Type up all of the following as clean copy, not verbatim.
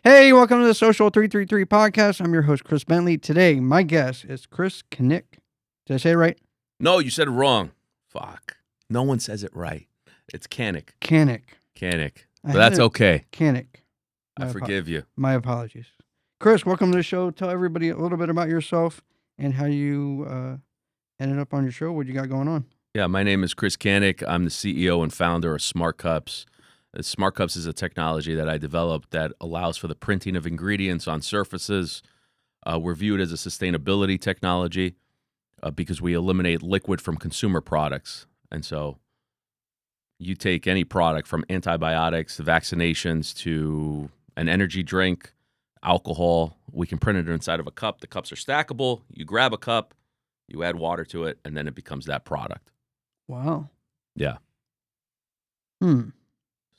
Hey, welcome to the Social 333 podcast. I'm your host, Chris Bentley. Today, my guest is Chris Kanik. Did I say it right? No, you said it wrong. Fuck. No one says it right. It's Kanik. Kanik. But that's okay. Kanik. I forgive you. My apologies. Chris, welcome to the show. Tell everybody a little bit about yourself and how you ended up on your show, what you got going on. Yeah, my name is Chris Kanik. I'm the CEO and founder of Smartcups. Smartcups is a technology that I developed that allows for the printing of ingredients on surfaces. We're viewed as a sustainability technology because we eliminate liquid from consumer products. And so you take any product from antibiotics to vaccinations to an energy drink, alcohol, we can print it inside of a cup. The cups are stackable. You grab a cup, you add water to it, and then it becomes that product. Wow. Yeah.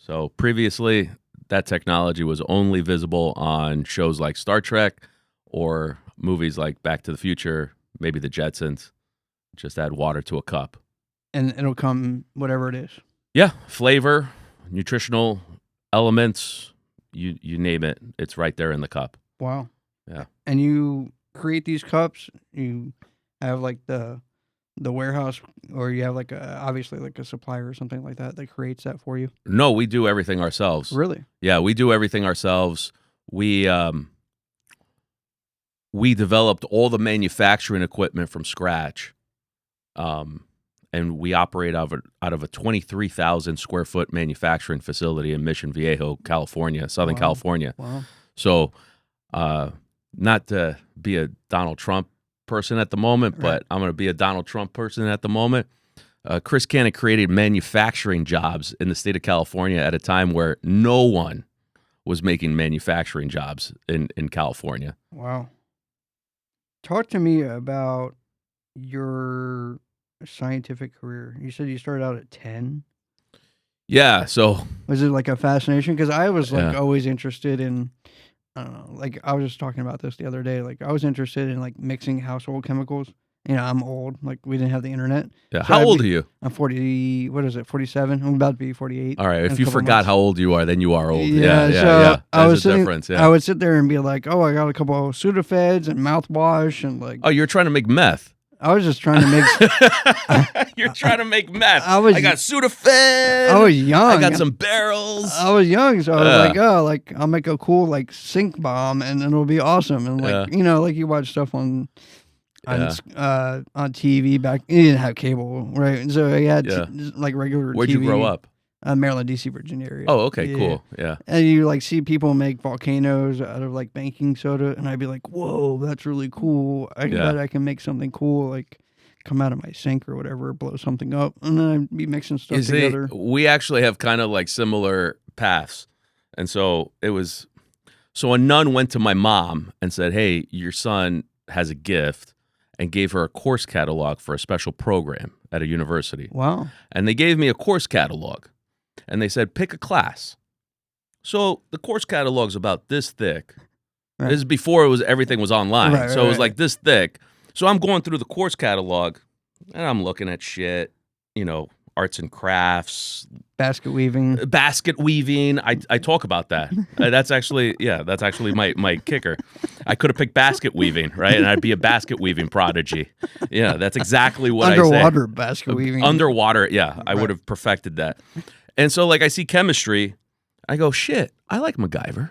So previously, that technology was only visible on shows like Star Trek or movies like Back to the Future, maybe The Jetsons. Just add water to a cup. And it'll come whatever it is. Yeah, flavor, nutritional elements, you name it, it's right there in the cup. Wow. Yeah. And you create these cups, you have like the warehouse, or you have like obviously like a supplier or something like that creates that for you? No, we do everything ourselves. Really? Yeah, we do everything ourselves. We developed all the manufacturing equipment from scratch. And we operate out of a 23,000 square foot manufacturing facility in Mission Viejo, California, Southern California. Wow. So, not to be a Donald Trump person at the moment, but I'm going to be a Donald Trump person at the moment. Chris Kanik created manufacturing jobs in the state of California at a time where no one was making manufacturing jobs in California. Wow. Talk to me about your scientific career. You said you started out at 10? Yeah, so... Was it like a fascination? Because I was like always interested in, I don't know, like I was just talking about this the other day. Like I was interested in like mixing household chemicals. You know, I'm old. Like we didn't have the internet. Yeah. So how old are you? I'm 40, what is it, 47? I'm about to be 48. All right. If you forgot how old you are, then you are old. Yeah. Yeah. There's a difference. Yeah. I would sit there and be like, oh, I got a couple of Sudafeds and mouthwash and like. Oh, you're trying to make meth. I was just trying to make. You're trying to make meth. I got Sudafed. I was young. I got some barrels. I was young, so I was like, oh, like I'll make a cool like sink bomb, and it'll be awesome. And like you know, like you watch stuff on TV back. You didn't have cable, right? So I had like regular. Where'd TV. you grow up? Maryland, D.C., Virginia area. Oh, okay, cool. Yeah. And you like see people make volcanoes out of like baking soda, and I'd be like, whoa, that's really cool. I bet I can make something cool, like come out of my sink or whatever, blow something up, and then I'd be mixing stuff together. We actually have kind of like similar paths. And so it was, so a nun went to my mom and said, hey, your son has a gift, and gave her a course catalog for a special program at a university. Wow. And they gave me a course catalog. And they said, pick a class. So the course catalog's about this thick. Right. This is before everything was online. Right, so it was like this thick. So I'm going through the course catalog, and I'm looking at shit, you know, arts and crafts. Basket weaving. I talk about that. That's actually my kicker. I could have picked basket weaving, right? And I'd be a basket weaving prodigy. Yeah, that's exactly what I say. Underwater basket weaving. Underwater, yeah. I would have perfected that. And so, like, I see chemistry. I go, shit, I like MacGyver.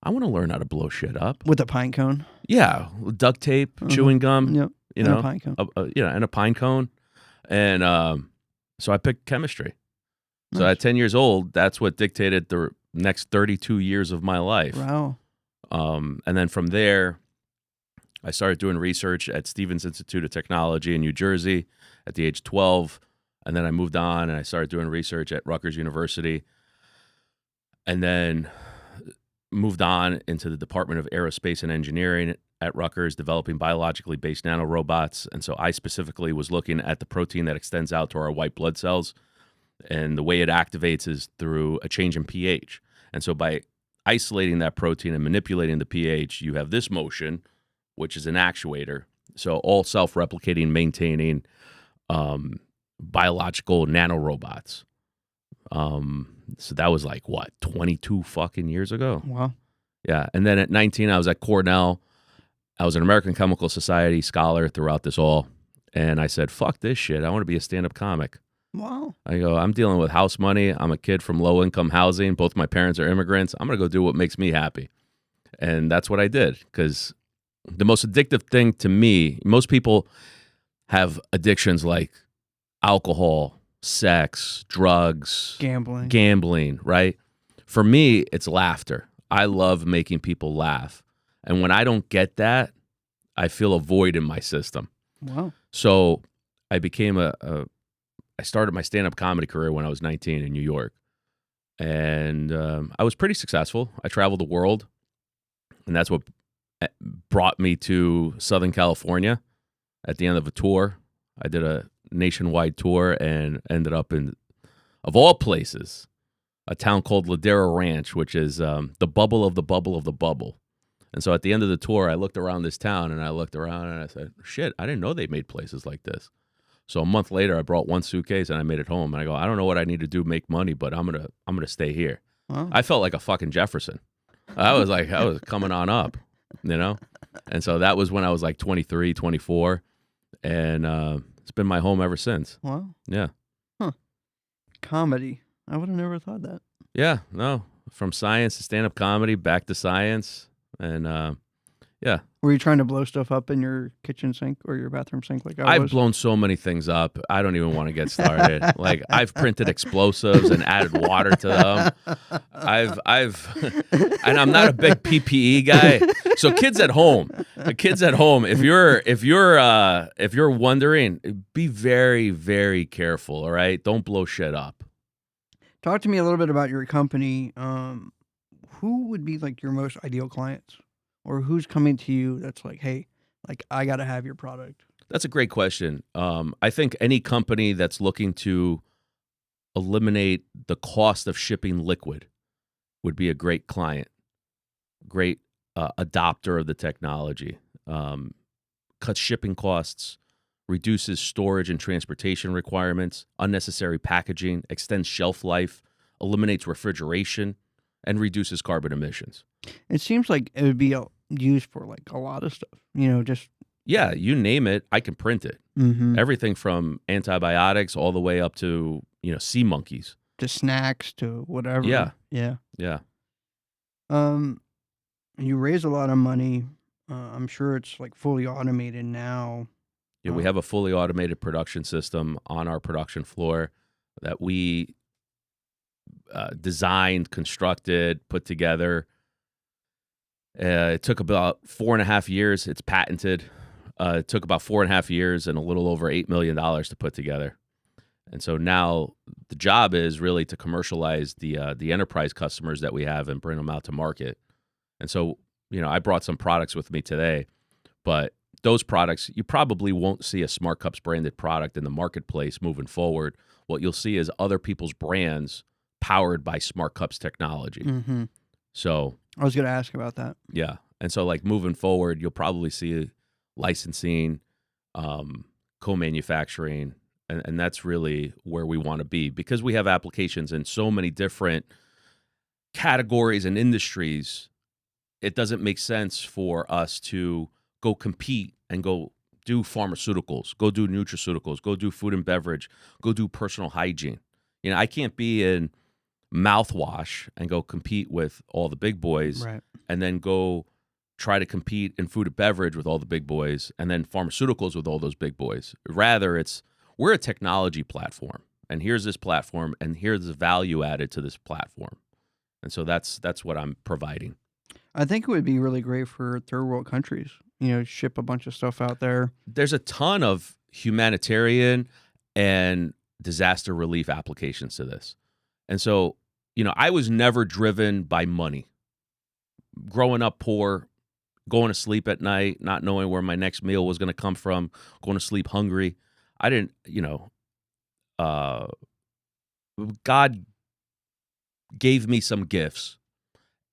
I want to learn how to blow shit up. With a pine cone? Yeah. Duct tape, chewing gum. Yep. You know, and a pine cone. And a pine cone. And so I picked chemistry. Nice. So at 10 years old, that's what dictated the next 32 years of my life. Wow. And then from there, I started doing research at Stevens Institute of Technology in New Jersey at the age of 12. And then I moved on and I started doing research at Rutgers University. And then moved on into the Department of Aerospace and Engineering at Rutgers, developing biologically based nanorobots. And so I specifically was looking at the protein that extends out to our white blood cells. And the way it activates is through a change in pH. And so by isolating that protein and manipulating the pH, you have this motion, which is an actuator. So all self-replicating, maintaining biological nanorobots. So that was like, what, 22 fucking years ago? Wow. Yeah. And then at 19, I was at Cornell. I was an American Chemical Society scholar throughout this all. And I said, fuck this shit. I want to be a stand-up comic. Wow. I go, I'm dealing with house money. I'm a kid from low-income housing. Both my parents are immigrants. I'm going to go do what makes me happy. And that's what I did, because the most addictive thing to me, most people have addictions like alcohol, sex, drugs, gambling, right? For me, it's laughter. I love making people laugh. And when I don't get that, I feel a void in my system. Wow. So I became I started my stand-up comedy career when I was 19 in New York. And I was pretty successful. I traveled the world. And that's what brought me to Southern California at the end of a tour. I did a nationwide tour and ended up in, of all places, a town called Ladera Ranch, which is the bubble of the bubble of the bubble. And so at the end of the tour, I looked around this town and I looked around and I said, shit, I didn't know they made places like this. So a month later, I brought one suitcase and I made it home. And I go, I don't know what I need to do to make money, but I'm gonna stay here. Wow. I felt like a fucking Jefferson. I was coming on up, you know? And so that was when I was like 23, 24. And it's been my home ever since. Wow. Yeah. Huh. Comedy. I would have never thought that. Yeah, no. From science to stand-up comedy, back to science. And yeah. Were you trying to blow stuff up in your kitchen sink or your bathroom sink like I was? I've blown so many things up. I don't even want to get started. Like, I've printed explosives and added water to them. I've and I'm not a big PPE guy. So kids at home, if you're wondering, be very, very careful, all right? Don't blow shit up. Talk to me a little bit about your company. Who would be like your most ideal clients? Or who's coming to you that's like, hey, like, I got to have your product? That's a great question. I think any company that's looking to eliminate the cost of shipping liquid would be a great client, great adopter of the technology. Cuts shipping costs, reduces storage and transportation requirements, unnecessary packaging, extends shelf life, eliminates refrigeration, and reduces carbon emissions. It seems like it would be used for like a lot of stuff, just. Yeah, you name it, I can print it. Mm-hmm. Everything from antibiotics all the way up to, sea monkeys. To snacks, to whatever. Yeah. Yeah. Yeah. You raise a lot of money. I'm sure it's like fully automated now. Yeah, we have a fully automated production system on our production floor that we designed, constructed, put together. It took about 4.5 years. It's patented. It took about 4.5 years and a little over $8 million to put together. And so now the job is really to commercialize the enterprise customers that we have and bring them out to market. And so, I brought some products with me today, but those products, you probably won't see a Smartcups branded product in the marketplace moving forward. What you'll see is other people's brands powered by Smartcups technology. Mm-hmm. So I was going to ask about that. Yeah. And so like moving forward, you'll probably see licensing, co-manufacturing, and that's really where we want to be, because we have applications in so many different categories and industries. It doesn't make sense for us to go compete and go do pharmaceuticals, go do nutraceuticals, go do food and beverage, go do personal hygiene. I can't be in mouthwash and go compete with all the big boys, right, and then go try to compete in food and beverage with all the big boys, and then pharmaceuticals with all those big boys. Rather, we're a technology platform, and here's this platform, and here's the value added to this platform. And so that's what I'm providing. I think it would be really great for third world countries, ship a bunch of stuff out there. There's a ton of humanitarian and disaster relief applications to this. And so, I was never driven by money. Growing up poor, going to sleep at night, not knowing where my next meal was going to come from, going to sleep hungry. I didn't, God gave me some gifts.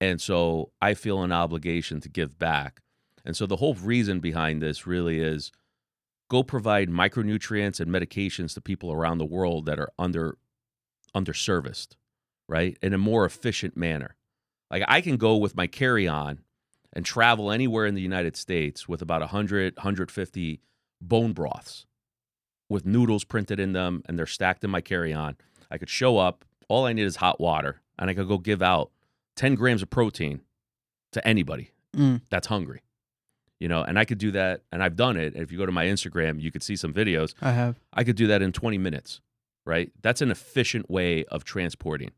And so I feel an obligation to give back. And so the whole reason behind this really is go provide micronutrients and medications to people around the world that are underserviced, right? In a more efficient manner. Like I can go with my carry-on and travel anywhere in the United States with about 100, 150 bone broths with noodles printed in them, and they're stacked in my carry-on. I could show up. All I need is hot water, and I could go give out 10 grams of protein to anybody that's hungry. You know, and I could do that, and I've done it. If you go to my Instagram, you could see some videos. I have. I could do that in 20 minutes, right? That's an efficient way of transporting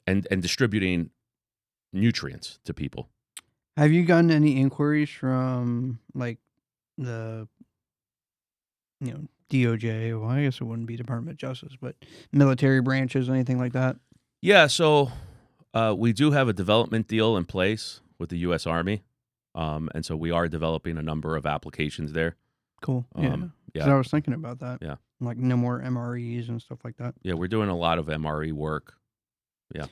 and distributing nutrients to people. Have you gotten any inquiries from like the, DOJ? Well, I guess it wouldn't be Department of Justice, but military branches, anything like that? Yeah, so we do have a development deal in place with the U.S. Army, and so we are developing a number of applications there. Cool. Yeah. Yeah. 'Cause I was thinking about that. Yeah. Like no more MREs and stuff like that. Yeah, we're doing a lot of MRE work. Yeah.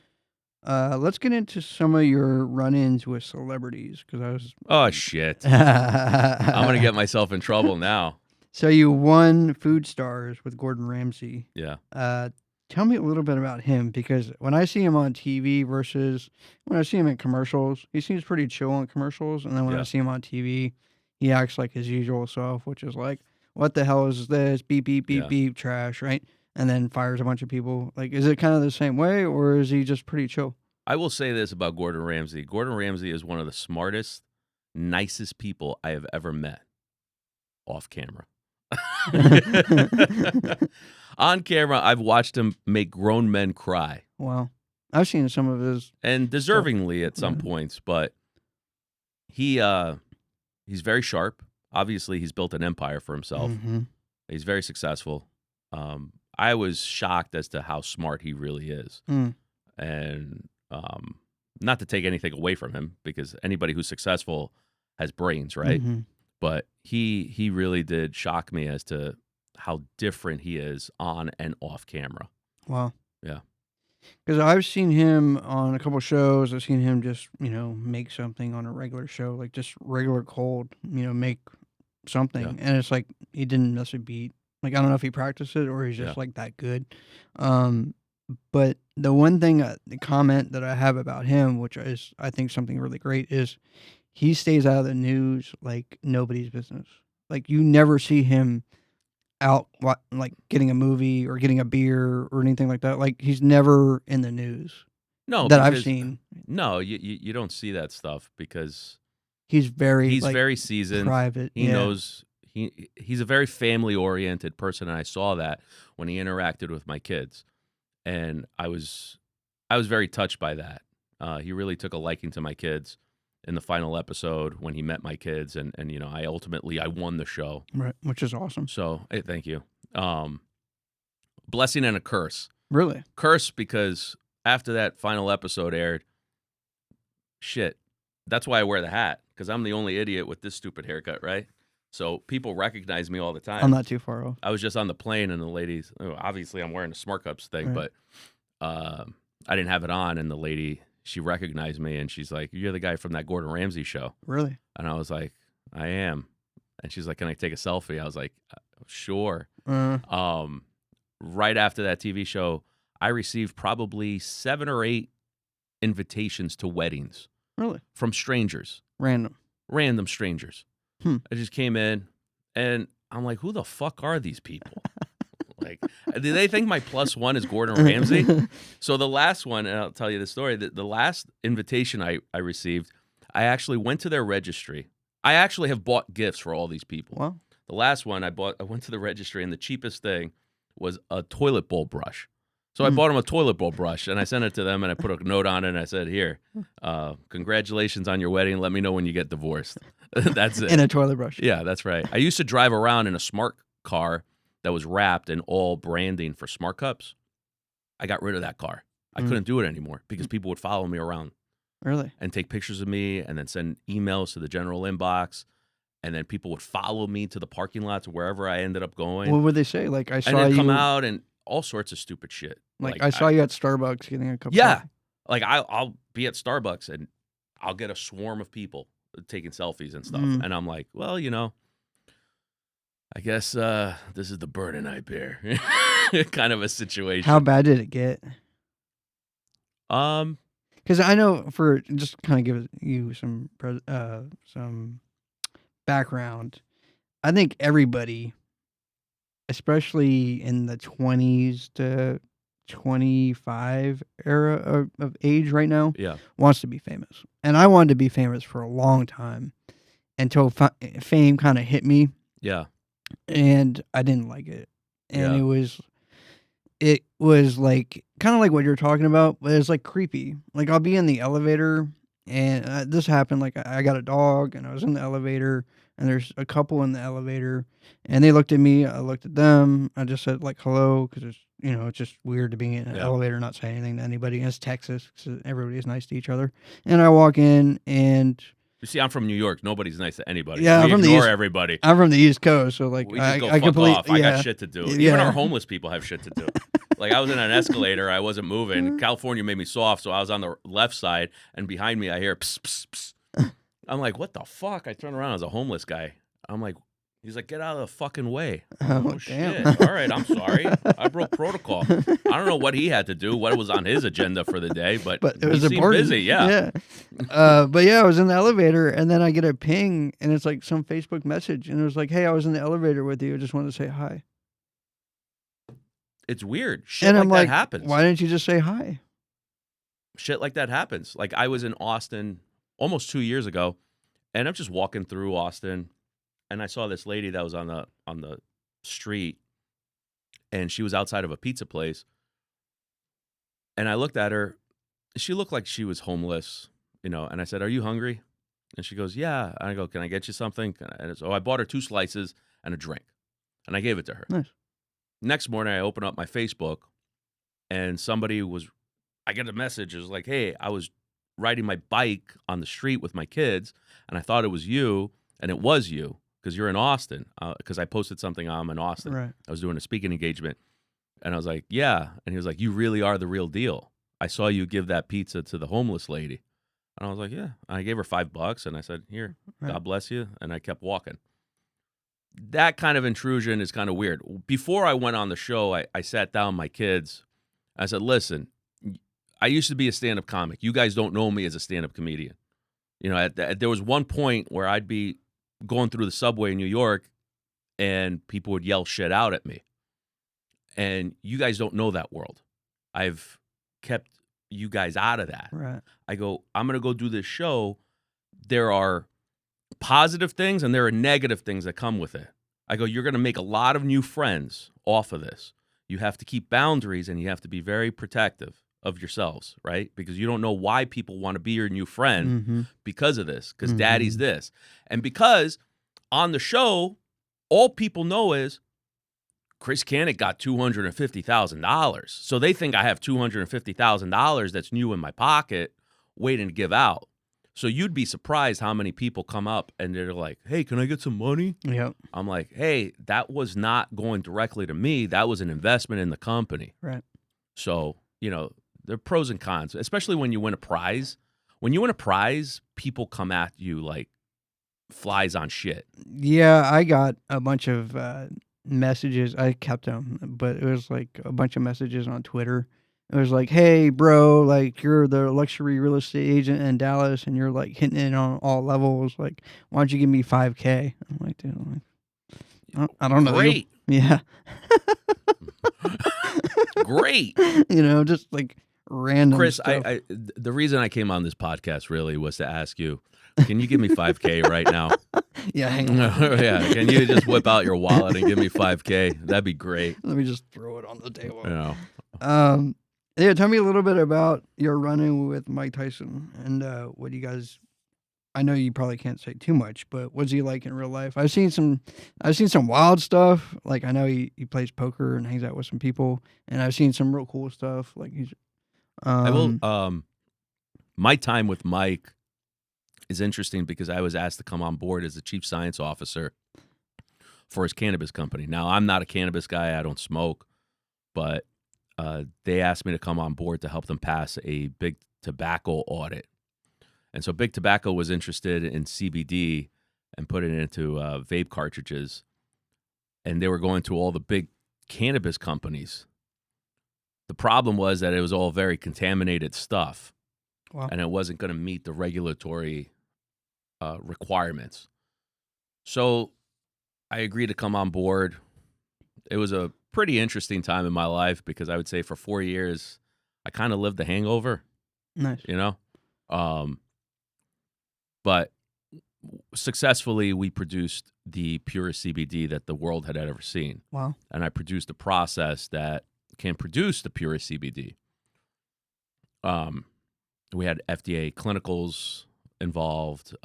Let's get into some of your run-ins with celebrities, because I was. Oh shit! I'm gonna get myself in trouble now. So you won Food Stars with Gordon Ramsay. Yeah. Tell me a little bit about him, because when I see him on TV versus when I see him in commercials, he seems pretty chill in commercials, and then when I see him on TV, he acts like his usual self, which is like, "What the hell is this? Beep beep beep beep, trash!" Right? And then fires a bunch of people. Like, is it kind of the same way, or is he just pretty chill? I will say this about Gordon Ramsay. Gordon Ramsay is one of the smartest, nicest people I have ever met off camera. On camera, I've watched him make grown men cry. Wow. I've seen some of his. And deservingly at some points, but he's very sharp. Obviously, he's built an empire for himself. Mm-hmm. He's very successful. I was shocked as to how smart he really is. And not to take anything away from him, because anybody who's successful has brains, right? Mm-hmm. But he really did shock me as to how different he is on and off camera. Wow. Yeah. Because I've seen him on a couple shows. I've seen him just, make something on a regular show, like just regular cold, make something. Yeah. And it's like he didn't necessarily beat. Like, I don't know if he practiced it or he's just like that good. But the one thing, the comment that I have about him, which is I think something really great, is he stays out of the news like nobody's business. Like, you never see him out like getting a movie or getting a beer or anything like that. Like, he's never in the news. No, that I've seen. No, you don't see that stuff because he's very seasoned. Private. He knows he's a very family oriented person, and I saw that when he interacted with my kids, and I was very touched by that. He really took a liking to my kids in the final episode when he met my kids, and I ultimately won the show, right, which is awesome. So hey, thank you. Blessing and a curse. Really? Curse because after that final episode aired, shit, that's why I wear the hat, because I'm the only idiot with this stupid haircut, right? So people recognize me all the time. I'm not too far off. I was just on the plane, and the ladies, obviously I'm wearing a Smartcups thing, right. but I didn't have it on, and the lady, she recognized me, and she's like, "You're the guy from that Gordon Ramsay show." Really? And I was like, "I am." And she's like, "Can I take a selfie?" I was like, "Sure." Right after that TV show, I received probably 7 or 8 invitations to weddings. Really? From strangers. Random strangers. I just came in, and I'm like, who the fuck are these people? Like, do they think my +1 is Gordon Ramsay? So the last one, and I'll tell you the story, the last invitation I received, I actually went to their registry. I actually have bought gifts for all these people. Wow. The last one I went to the registry, and the cheapest thing was a toilet bowl brush. So I bought them a toilet bowl brush, and I sent it to them, and I put a note on it, and I said, "Here, congratulations on your wedding. Let me know when you get divorced." That's it. In a toilet brush. Yeah, that's right. I used to drive around in a smart car that was wrapped in all branding for Smartcups. I got rid of that car. I couldn't do it anymore because people would follow me around. Really? And take pictures of me and then send emails to the general inbox. And then people would follow me to the parking lots wherever I ended up going. What would they say? Like, I saw you. And then come out and all sorts of stupid shit. Like I saw you at Starbucks getting a cup of coffee. Yeah. Like, I'll be at Starbucks and I'll get a swarm of people taking selfies and stuff. And I'm like, well, I guess this is the burden I bear. Kind of a situation. How bad did it get? Because I know for just kind of give you some background. I think everybody, especially in the 20s to 25 era of age right now, Yeah. wants to be famous. And I wanted to be famous for a long time until fame kind of hit me. Yeah. And I didn't like it. And Yeah. it was like kind of like what you're talking about, but it's like creepy. Like I'll be in the elevator, and this happened. Like I got a dog, and I was in the elevator, and there's a couple in the elevator, and they looked at me. I looked at them. I just said like hello, because it's just weird to be in an elevator and not say anything to anybody. And it's Texas, so everybody's nice to each other. And I walk in, and You see, I'm from New York. Nobody's nice to anybody. Yeah, we ignore everybody. I'm from the East Coast, so like We just go I fuck off. yeah. I got shit to do. Even our homeless people have shit to do. Like I was in an escalator. I wasn't moving. California made me soft, so I was on the left side, and behind me I hear pss, pss, pss. I'm like, what the fuck? I turn around as a homeless guy. I'm like, he's like, get out of the fucking way. Oh shit. All right, I'm sorry. I broke protocol. I don't know what he had to do, what was on his agenda for the day, but it was he seemed busy. Yeah. But yeah, I was in the elevator, and then I get a ping, and it's like some Facebook message, and it was like, hey, I was in the elevator with you. I just wanted to say hi. It's weird. Shit and like I'm that happens. Why didn't you just say hi? Shit like that happens. Like I was in Austin almost 2 years ago, and I'm just walking through Austin, and I saw this lady that was on the street, and she was outside of a pizza place. And I looked at her. She looked like she was homeless, and I said, "Are you hungry?" And she goes, "Yeah." And I go, "Can I get you something?" And so I bought her 2 slices and a drink, and I gave it to her. Nice. Next morning, I open up my Facebook, and I get a message. It was like, hey, I was riding my bike on the street with my kids, and I thought it was you, and it was you, because you're in Austin, because I posted something I'm in Austin. Right. I was doing a speaking engagement, and I was like, yeah. And he was like, you really are the real deal. I saw you give that pizza to the homeless lady. And I was like, yeah. And I gave her $5, and I said, here, right. God bless you, and I kept walking. That kind of intrusion is kind of weird. Before I went on the show, I sat down with my kids. I said, listen, I used to be a stand-up comic. You guys don't know me as a stand-up comedian. There was one point where I'd be going through the subway in New York, and people would yell shit out at me. And you guys don't know that world. I've kept you guys out of that. Right. I go, I'm going to go do this show. There are positive things and there are negative things that come with it. I go, you're going to make a lot of new friends off of this. You have to keep boundaries, and you have to be very protective of yourselves, right? Because you don't know why people want to be your new friend because of this, because daddy's this. And because on the show, all people know is Chris Kanik got $250,000. So they think I have $250,000 that's new in my pocket waiting to give out. So you'd be surprised how many people come up and they're like, hey, can I get some money? Yep. I'm like, hey, that was not going directly to me. That was an investment in the company. Right. So, there are pros and cons, especially when you win a prize. When you win a prize, people come at you like flies on shit. Yeah, I got a bunch of messages. I kept them, but it was like a bunch of messages on Twitter. It was like, hey, bro, like you're the luxury real estate agent in Dallas, and you're like hitting it on all levels. Like, why don't you give me $5,000? I'm like, dude, I don't know. Great. Yeah. Great. Just like random Chris, stuff. the reason I came on this podcast really was to ask you, can you give me $5,000 right now? Yeah, hang on. Yeah, can you just whip out your wallet and give me $5,000? That'd be great. Let me just throw it on the table. Yeah, tell me a little bit about your running with Mike Tyson and what you guys. I know you probably can't say too much, but what's he like in real life? I've seen some wild stuff. Like I know he plays poker and hangs out with some people, and I've seen some real cool stuff. Like he's. I will. My time with Mike is interesting because I was asked to come on board as the chief science officer for his cannabis company. Now I'm not a cannabis guy. I don't smoke, but they asked me to come on board to help them pass a big tobacco audit. And so Big Tobacco was interested in CBD and put it into vape cartridges. And they were going to all the big cannabis companies. The problem was that it was all very contaminated stuff. Wow. and it wasn't going to meet the regulatory requirements. So I agreed to come on board. It was a pretty interesting time in my life because I would say for 4 years, I kind of lived the hangover, Nice. you know? But successfully, we produced the purest CBD that the world had ever seen. Wow. And I produced a process that can produce the purest CBD. We had FDA clinicals involved.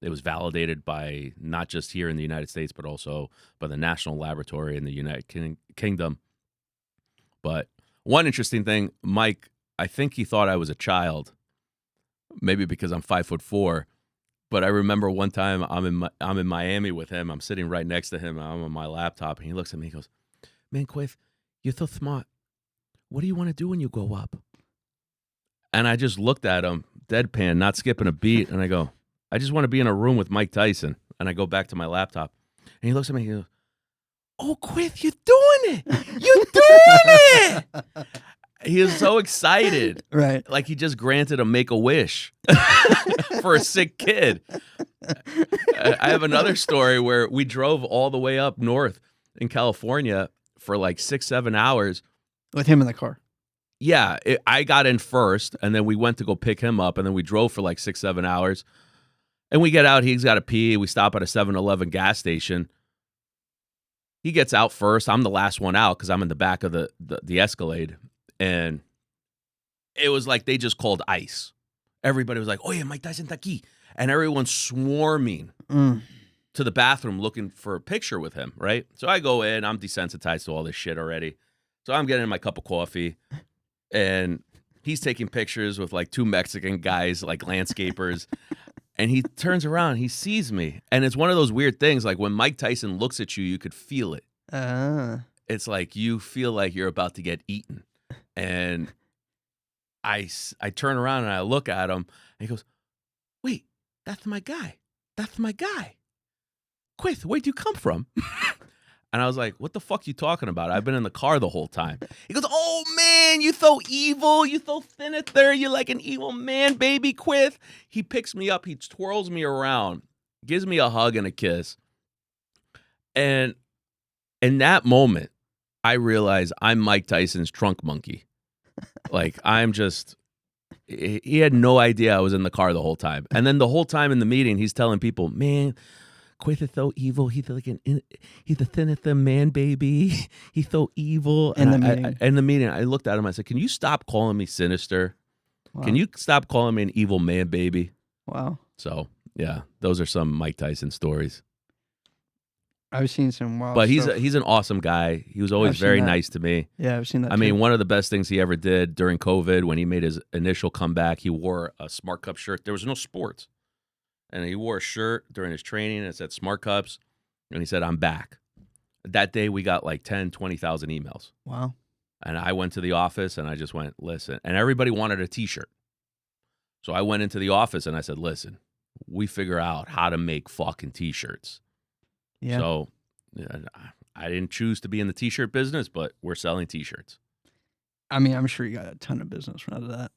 It was validated by not just here in the United States, but also by the National Laboratory in the United Kingdom. But one interesting thing, Mike, I think he thought I was a child, maybe because I'm 5'4". But I remember one time I'm in Miami with him. I'm sitting right next to him. I'm on my laptop, and he looks at me. He goes, "Man, Quith, you're so smart. What do you want to do when you grow up?" And I just looked at him, deadpan, not skipping a beat, and I go, "I just want to be in a room with Mike Tyson." And I go back to my laptop, and he looks at me. He goes, "Oh, Quith, you're doing it! You're doing it!" He was so excited, Right? like he just granted a Make-A-Wish for a sick kid. I have another story where we drove all the way up north in California for like 6-7 hours With him in the car. Yeah, I got in first, and then we went to go pick him up, and then we drove for like 6-7 hours. And we get out, he's got to pee. We stop at a 7-Eleven gas station. He gets out first. I'm the last one out because I'm in the back of the Escalade. And it was like they just called ICE. Everybody was like, "Oh yeah, Mike Tyson está aquí." And everyone's swarming to the bathroom looking for a picture with him, right? So I go in. I'm desensitized to all this shit already. So I'm getting my cup of coffee. And he's taking pictures with like 2 Mexican guys, like landscapers. And he turns around, he sees me. And it's one of those weird things, like when Mike Tyson looks at you, you could feel it. It's like you feel like you're about to get eaten. And I turn around and I look at him, and he goes, "Wait, that's my guy. That's my guy. Quith, where'd you come from?" And I was like, "What the fuck you talking about? I've been in the car the whole time." He goes, "Oh, man, you so evil. You so sinister. You're like an evil man, baby, Quith." He picks me up. He twirls me around, gives me a hug and a kiss. And in that moment, I realized I'm Mike Tyson's trunk monkey. Like, he had no idea I was in the car the whole time. And then the whole time in the meeting, he's telling people, "Man, Quith is so evil. He's like he's a sinister man, baby. He's so evil." In the meeting, I looked at him. I said, "Can you stop calling me sinister? Wow. Can you stop calling me an evil man, baby?" Wow. So yeah, those are some Mike Tyson stories. I've seen some wild But stuff. he's an awesome guy. He was always very nice to me. Yeah, I've seen that. I mean, one of the best things he ever did during COVID when he made his initial comeback, he wore a Smartcups shirt. There was no sports. And he wore a shirt during his training. It said Smartcups. And he said, "I'm back." That day, we got like 10, 20,000 emails. Wow. And I went to the office and I just went, "Listen." And everybody wanted a T-shirt. So I went into the office and I said, "Listen, we figure out how to make fucking T-shirts." Yeah. So I didn't choose to be in the T-shirt business, but we're selling T-shirts. I mean, I'm sure you got a ton of business out of that.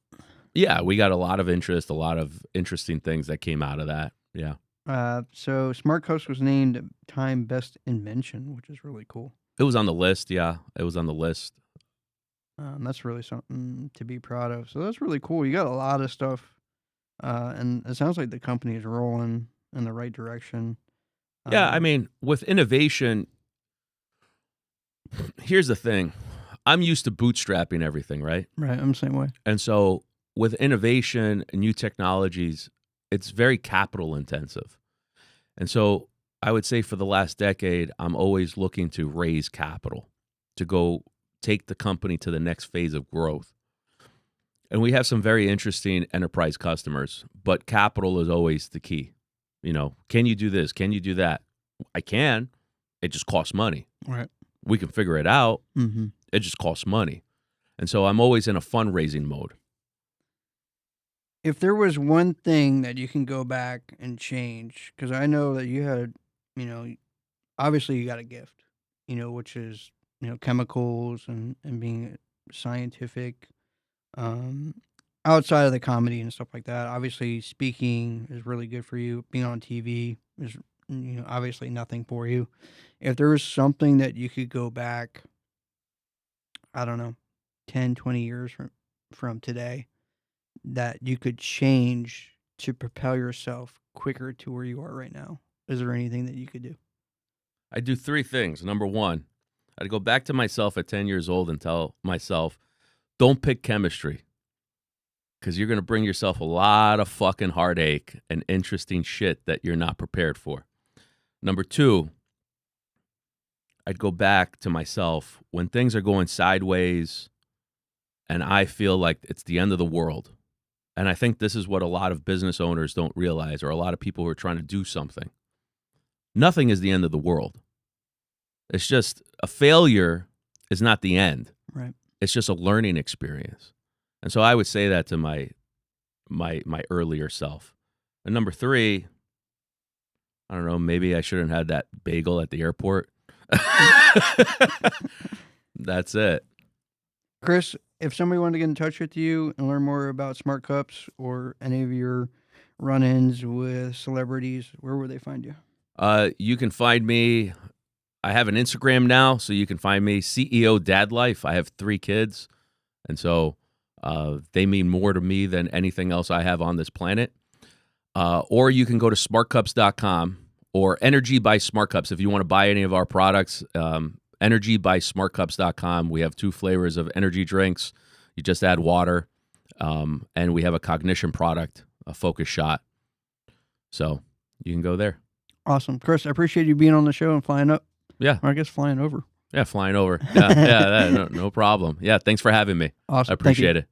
Yeah, we got a lot of interest, a lot of interesting things that came out of that. Yeah. So Smartcups was named Time Best Invention, which is really cool. It was on the list. Yeah, it was on the list. That's really something to be proud of. So that's really cool. You got a lot of stuff, and it sounds like the company is rolling in the right direction. Yeah, I mean, with innovation, here's the thing. I'm used to bootstrapping everything, right? Right, I'm the same way. And so with innovation and new technologies, it's very capital intensive. And so I would say for the last decade, I'm always looking to raise capital to go take the company to the next phase of growth. And we have some very interesting enterprise customers, but capital is always the key. You know, can you do this? Can you do that? I can. It just costs money. Right. We can figure it out. Mm-hmm. It just costs money. And so I'm always in a fundraising mode. If there was one thing that you can go back and change, because I know that you had, obviously you got a gift, which is, chemicals and being scientific. outside of the comedy and stuff like that, obviously speaking is really good for you. Being on TV is, obviously nothing for you. If there was something that you could go back, I don't know, 10, 20 years from today that you could change to propel yourself quicker to where you are right now, is there anything that you could do? I do three things. Number one, I'd go back to myself at 10 years old and tell myself, don't pick chemistry, because you're going to bring yourself a lot of fucking heartache and interesting shit that you're not prepared for. Number two, I'd go back to myself when things are going sideways and I feel like it's the end of the world. And I think this is what a lot of business owners don't realize, or a lot of people who are trying to do something. Nothing is the end of the world. It's just a failure is not the end. Right. It's just a learning experience. And so I would say that to my earlier self. And number three, I don't know, maybe I shouldn't have had that bagel at the airport. That's it. Chris, if somebody wanted to get in touch with you and learn more about Smartcups or any of your run-ins with celebrities, where would they find you? You can find me. I have an Instagram now, so you can find me, CEO Dad Life. I have 3 kids, and so they mean more to me than anything else I have on this planet. Or you can go to smartcups.com or Energy by Smartcups if you want to buy any of our products. Energy by Smartcups.com. We have 2 flavors of energy drinks. You just add water, and we have a cognition product, a focus shot. So you can go there. Awesome. Chris, I appreciate you being on the show and flying up. Yeah. Or I guess flying over. Yeah, flying over. Yeah, no problem. Yeah, thanks for having me. Awesome. I appreciate it.